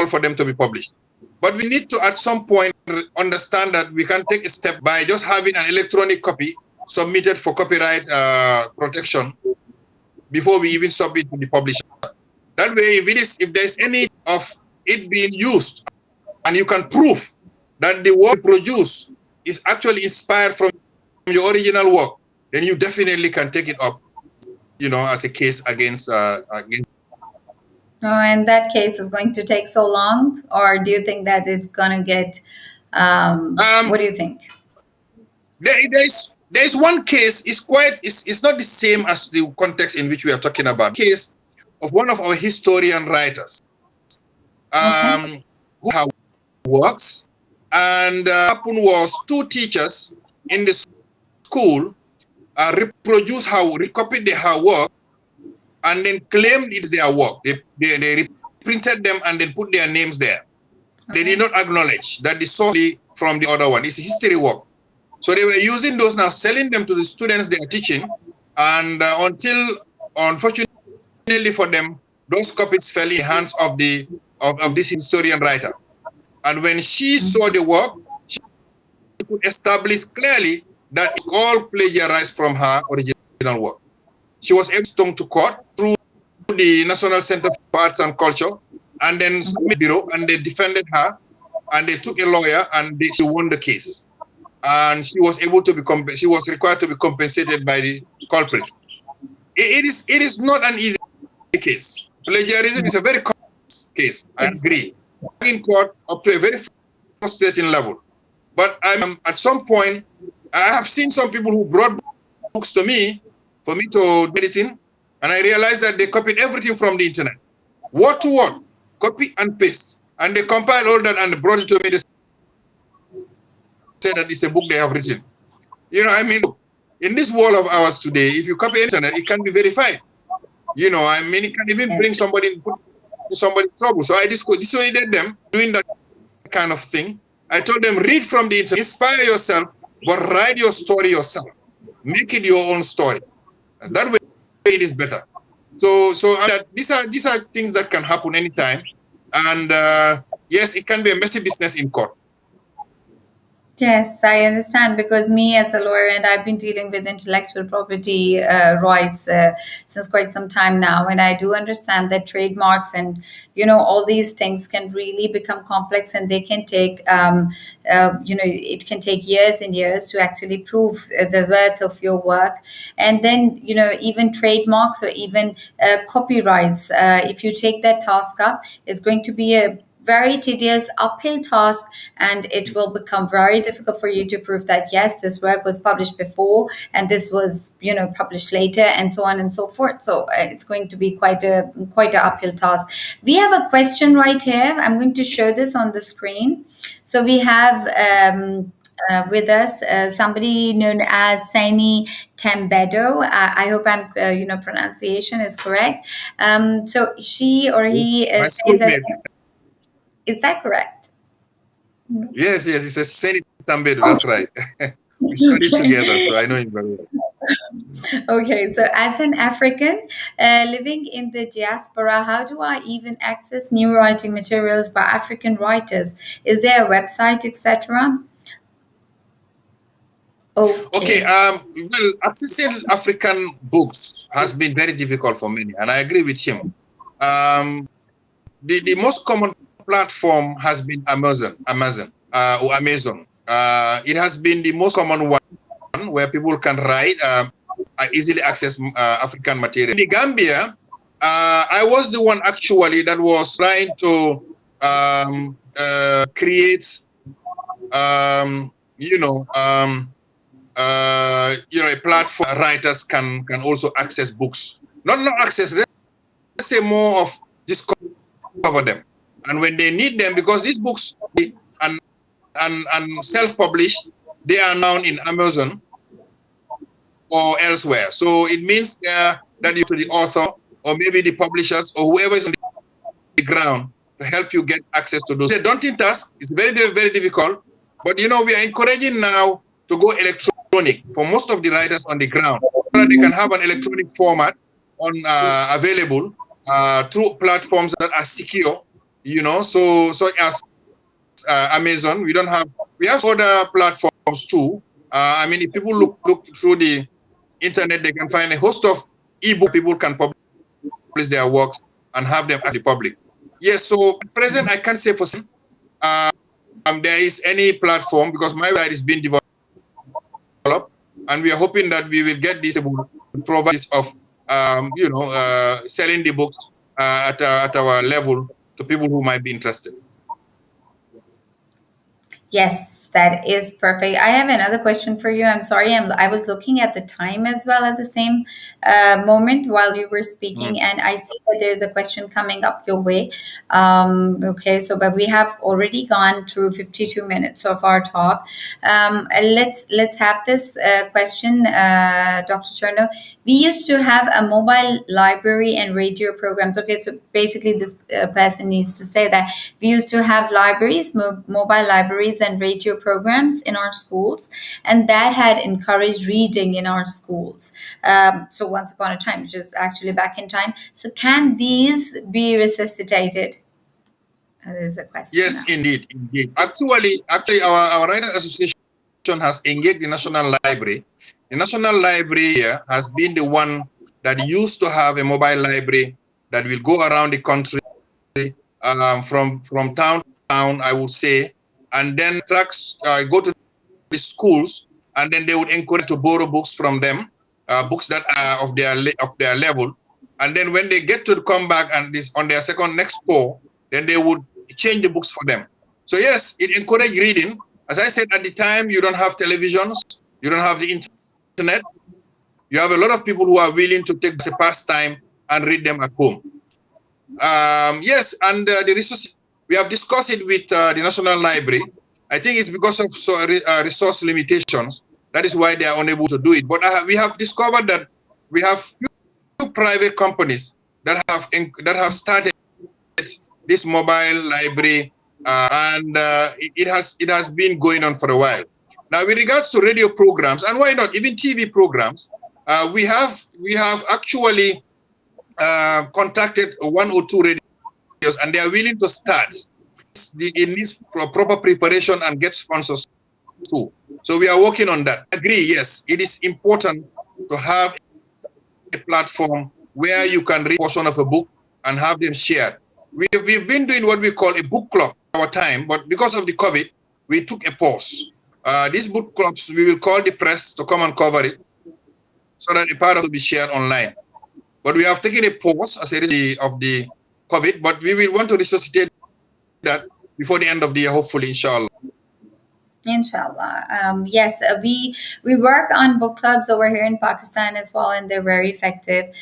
for them to be published. But we need to, at some point, understand that we can take a step by just having an electronic copy submitted for copyright protection before we even submit to the publisher. That way, if there's any of it being used, and you can prove that the work produced is actually inspired from your original work, then you definitely can take it up, as a case against. Oh, and that case is going to take so long, or do you think that it's going to get? What do you think? There's one case. It's not the same as the context in which we are talking about. Case of one of our historian writers, Okay. who works, and happened was 2 teachers in the school recopied her work, and then claimed it's their work. They reprinted them and then put their names there. They did not acknowledge that the source from the other one. It's a history work. So they were using those now, selling them to the students they are teaching, and until, unfortunately for them, those copies fell in the hands of this historian writer. And when she saw the work, she could establish clearly that it's all plagiarized from her original work. She was able to court through the National Center for Arts and Culture, and then submit bureau, and they defended her, and they took a lawyer, and she won the case. And she was able to she was required to be compensated by the culprits. It is not an easy case. Plagiarism is a very complex case. I agree. In court up to a very frustrating level. But at some point, I have seen some people who brought books to me for me to do editing, and I realized that they copied everything from the internet, word to word, copy and paste, and they compiled all that and brought it to me. They said that it's a book they have written. In this world of ours today, if you copy internet, it can be verified. It can even bring somebody, put somebody in trouble. So I dissuaded them doing that kind of thing. I told them, read from the internet, inspire yourself, but write your story yourself. Make it your own story. And that way it is better. So these are things that can happen anytime. And yes, it can be a messy business in court. Yes, I understand, because me as a lawyer, and I've been dealing with intellectual property rights since quite some time now, and I do understand that trademarks and all these things can really become complex, and they can take it can take years and years to actually prove the worth of your work, and then even trademarks or even copyrights. If you take that task up, it's going to be a very tedious uphill task, and it will become very difficult for you to prove that yes, this work was published before and this was, you know, published later, and so on and so forth. So it's going to be quite a uphill task. We have a question right here. I'm going to show this on the screen. So we have with us somebody known as Saini Tembedo. I hope I'm, pronunciation is correct. So she or he My says that, schoolmate. is that correct? Yes, it's a Senate Tambedo. That's right. We studied together, so I know him very well. Okay, so as an African living in the diaspora, how do I even access new writing materials by African writers? Is there a website, etc.? Okay. Okay. Well, accessing African books has been very difficult for many, and I agree with him. The most common platform has been Amazon. It has been the most common one where people can write, easily access African material. In the Gambia, I was the one actually that was trying to create, a platform writers can also access books. Not access, let's say more of discover them. And when they need them, because these books and self-published, they are now in Amazon or elsewhere. So it means that you to the author or maybe the publishers or whoever is on the ground to help you get access to those. It's a daunting task. It's very, very difficult. But, we are encouraging now to go electronic for most of the writers on the ground, so that they can have an electronic format on available through platforms that are secure, so as Amazon. We have other platforms too. If people look through the internet, they can find a host of ebook people can publish their works and have them at the public. Yes, so at present I can't say for certain there is any platform, because my website is being developed, and we are hoping that we will get this provides of selling the books at our level to people who might be interested. Yes, that is perfect. I have another question for you. I'm sorry, I was looking at the time as well at the same moment while you were speaking, and I see that there's a question coming up your way. Okay, so but we have already gone through 52 minutes of our talk. Let's have this question, Dr. Cherno. We used to have a mobile library and radio programs. Okay, so basically this person needs to say that we used to have libraries, mobile libraries and radio programs in our schools, and that had encouraged reading in our schools. So once upon a time, which is actually back in time. So can these be resuscitated? There's a question. Yes, now. Indeed. Actually, our Writers Association has engaged the National Library. The National Library here has been the one that used to have a mobile library that will go around the country, from town to town, I would say, and then tracks go to the schools, and then they would encourage to borrow books from them, books that are of their level, and then when they get to come back and this on their next call, then they would change the books for them. So yes, it encouraged reading. As I said at the time, you don't have televisions, you don't have the internet. You have a lot of people who are willing to take the pastime and read them at home. Yes, and the resources, we have discussed it with the National Library. I think it's because of resource limitations. That is why they are unable to do it. But we have discovered that we have few private companies that have started this mobile library, and it has been going on for a while. Now, with regards to radio programs, and why not even TV programs, we have actually contacted 1 or 2 radios, and they are willing to start. It needs proper preparation and get sponsors too. So we are working on that. I agree, yes, it is important to have a platform where you can read a portion of a book and have them shared. We've been doing what we call a book club our time, but because of the COVID, we took a pause. These book clubs, we will call the press to come and cover it, so that a part of it will be shared online. But we have taken a pause as a result of the COVID, but we will want to resuscitate that before the end of the year, hopefully, inshallah. Inshallah. Yes, we work on book clubs over here in Pakistan as well, and they're very effective.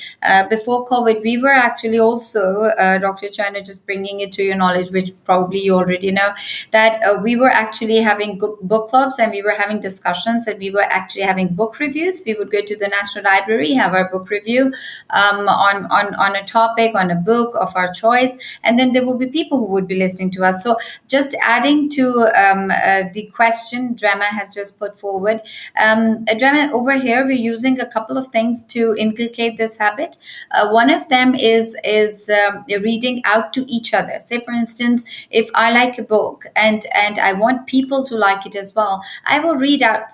Before COVID, we were actually also, Dr. Cherno, just bringing it to your knowledge, which probably you already know, that we were actually having book clubs, and we were having discussions, and we were actually having book reviews. We would go to the National Library, have our book review on a topic, on a book of our choice, and then there will be people who would be listening to us. So just adding to the question Drama has just put forward. Drama, over here we're using a couple of things to inculcate this habit. One of them is reading out to each other. Say, for instance, if I like a book and I want people to like it as well, I will read out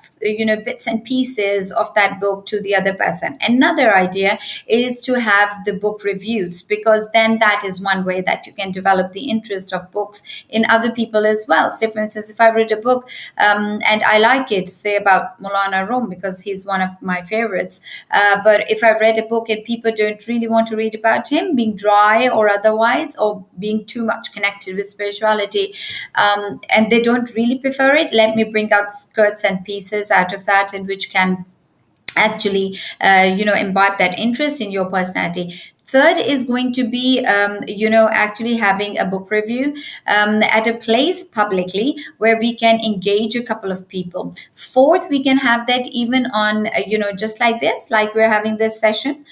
bits and pieces of that book to the other person. Another idea is to have the book reviews, because then that is one way that you can develop the interest of books in other people as well. Say, for instance, if I read a book and I like it, say about Maulana Rum, because he's one of my favorites. But if I've read a book and people don't really want to read about him, being dry or otherwise, or being too much connected with spirituality, and they don't really prefer it, let me bring out skirts and pieces out of that, and which can actually imbibe that interest in your personality. Third is going to be actually having a book review at a place publicly where we can engage a couple of people. Fourth, we can have that even on just like this, like we're having this session.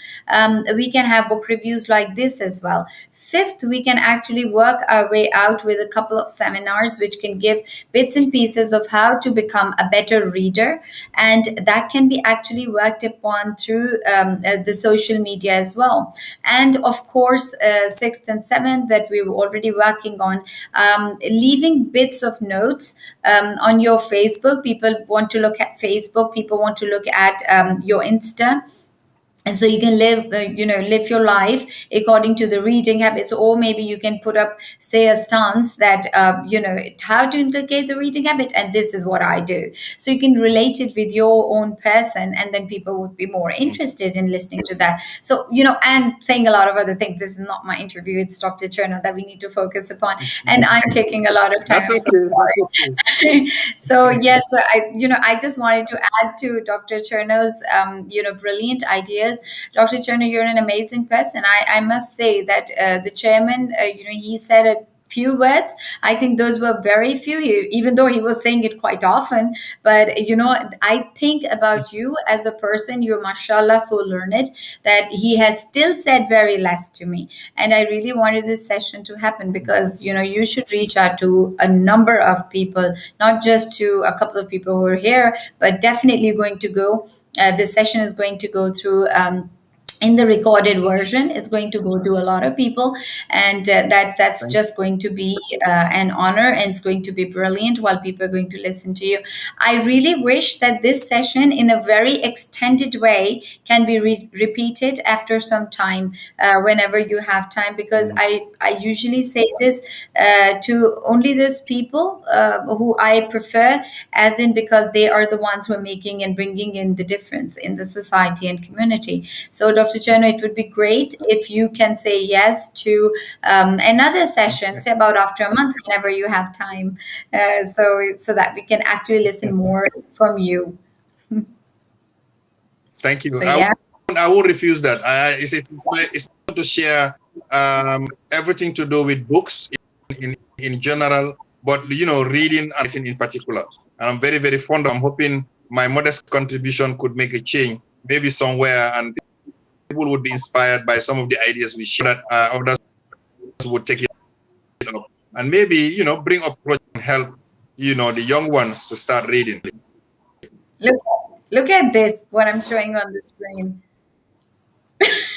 We can have book reviews like this as well. Fifth, we can actually work our way out with a couple of seminars which can give bits and pieces of how to become a better reader, and that can be actually worked upon through the social media as well. And of course, sixth and seventh, that we were already working on, leaving bits of notes on your Facebook. People want to look at Facebook, people want to look at your Insta, and so you can live your life according to the reading habits. Or maybe you can put up, say, a stance that how to inculcate the reading habit, and this is what I do. So you can relate it with your own person, and then people would be more interested in listening to that. So and saying a lot of other things. This is not my interview, it's Dr. Cherno that we need to focus upon, and I'm taking a lot of time. That's okay. That's okay. So I just wanted to add to Dr. Cherno's brilliant ideas. Dr. Cherno, you're an amazing person. I must say that the chairman, he said a few words. I think those were very few, even though he was saying it quite often. But I think about you as a person, you're mashallah so learned that he has still said very less to me. And I really wanted this session to happen because you should reach out to a number of people, not just to a couple of people who are here, but definitely going to go. This session is going to go through in the recorded version. It's going to go to a lot of people, and that's just going to be an honor, and it's going to be brilliant while people are going to listen to you. I really wish that this session in a very extended way can be repeated after some time, whenever you have time, because I usually say this to only those people who I prefer, as in because they are the ones who are making and bringing in the difference in the society and community. So Dr. Cherno, it would be great if you can say yes to another session, say about after a month, whenever you have time, so that we can actually listen more from you. Thank you. So, yeah. I won't refuse that. It's to share everything to do with books in general, but reading and writing in particular. And I'm very, very fond of. I'm hoping my modest contribution could make a change, maybe somewhere, and people would be inspired by some of the ideas we share, that others would take it up, and maybe bring up projects and help the young ones to start reading. Look at this, what I'm showing on the screen.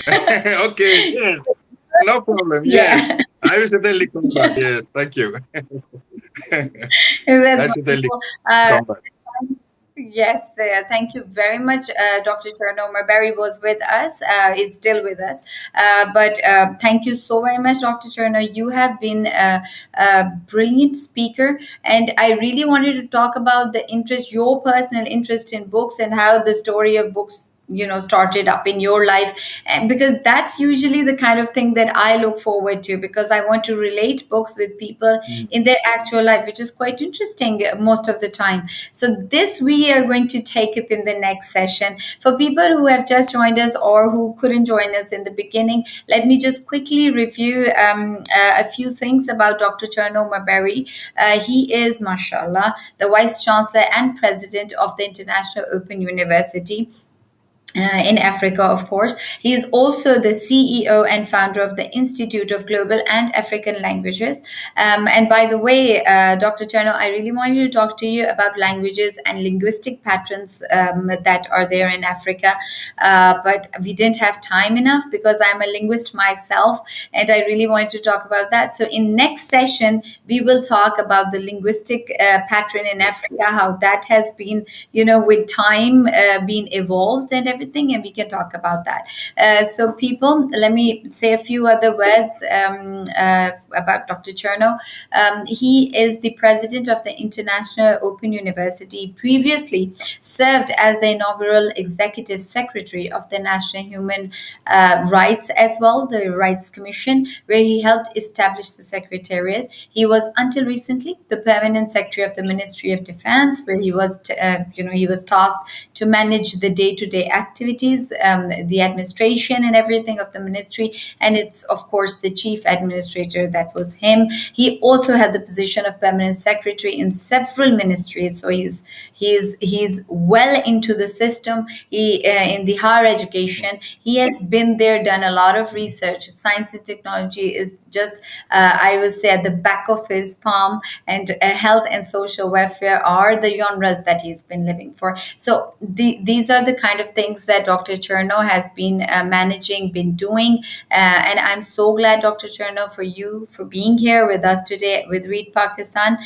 Okay, yes, no problem. Yes, I will certainly come back. Yes, thank you. That's wonderful. Come back. Yes, thank you very much, Dr. Cherno. Omar Barry was with us, is still with us. But thank you so very much, Dr. Cherno. You have been a brilliant speaker, and I really wanted to talk about the interest, your personal interest in books, and how the story of books started up in your life, and because that's usually the kind of thing that I look forward to, because I want to relate books with people in their actual life, which is quite interesting most of the time. So this we are going to take up in the next session. For people who have just joined us or who couldn't join us in the beginning, let me just quickly review a few things about Dr. Cherno Mabari. He is, mashallah, the Vice Chancellor and President of the International Open University in Africa, of course. He is also the CEO and founder of the Institute of Global and African Languages. And by the way, Dr. Cherno, I really wanted to talk to you about languages and linguistic patterns that are there in Africa. But we didn't have time enough because I'm a linguist myself, and I really wanted to talk about that. So in next session, we will talk about the linguistic pattern in Africa, how that has been, with time been evolved and everything, and we can talk about that. So people, let me say a few other words about Dr. Cherno. He is the president of the International Open University, previously served as the inaugural executive secretary of the National Human Rights as well, the Rights Commission, where he helped establish the secretariat. He was until recently the permanent secretary of the Ministry of Defense, where he was he was tasked to manage the day-to-day activities, the administration and everything of the ministry, and it's of course the chief administrator, that was him. He also had the position of permanent secretary in several ministries, so he's well into the system. He in the higher education, he has been there, done a lot of research. Science and technology is just I would say at the back of his palm, and health and social welfare are the genres that he's been living for. So these are the kind of things that Dr. Cherno has been managing, been doing, and I'm so glad, Dr. Cherno, for being here with us today with Read Pakistan.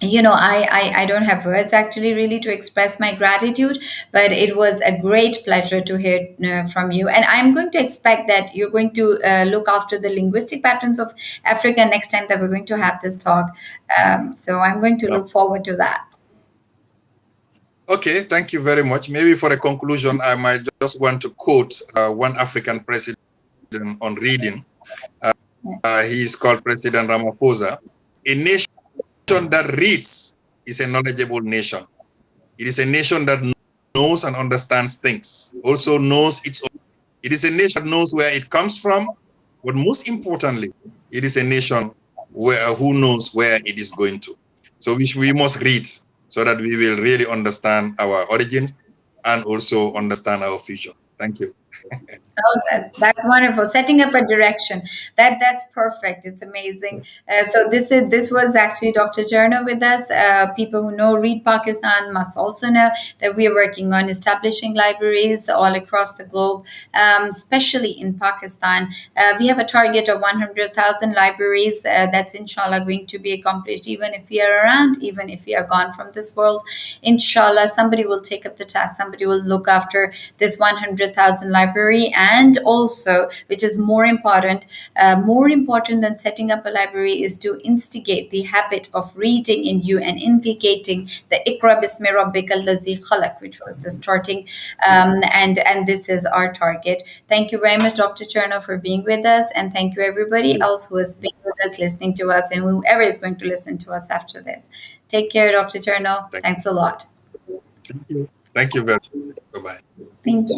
I don't have words actually really to express my gratitude, but it was a great pleasure to hear from you. And I'm going to expect that you're going to look after the linguistic patterns of Africa next time that we're going to have this talk. So I'm going to look forward to that. Okay, thank you very much. Maybe for a conclusion, I might just want to quote one African president on reading. He is called President Ramaphosa. A nation that reads is a knowledgeable nation. It is a nation that knows and understands things, also knows its own. It is a nation that knows where it comes from, but most importantly, it is a nation who knows where it is going to. So we must read so that we will really understand our origins and also understand our future. Thank you. Oh, that's wonderful. Setting up a direction. That's perfect. It's amazing. So this was actually Dr. Cherno with us. People who know Read Pakistan must also know that we are working on establishing libraries all across the globe, especially in Pakistan. We have a target of 100,000 libraries. That's inshallah going to be accomplished, even if we are around, even if we are gone from this world. Inshallah, somebody will take up the task. Somebody will look after this 100,000 library. And also, which is more important than setting up a library, is to instigate the habit of reading in you and inculcating the Iqra Bismi Rabbika Allazi Khalaq, which was the starting, and this is our target. Thank you very much, Dr. Cherno, for being with us, and thank you everybody else who has been with us, listening to us, and whoever is going to listen to us after this. Take care, Dr. Cherno. Thanks a lot. Thank you. Thank you very much. Bye-bye. Thank you.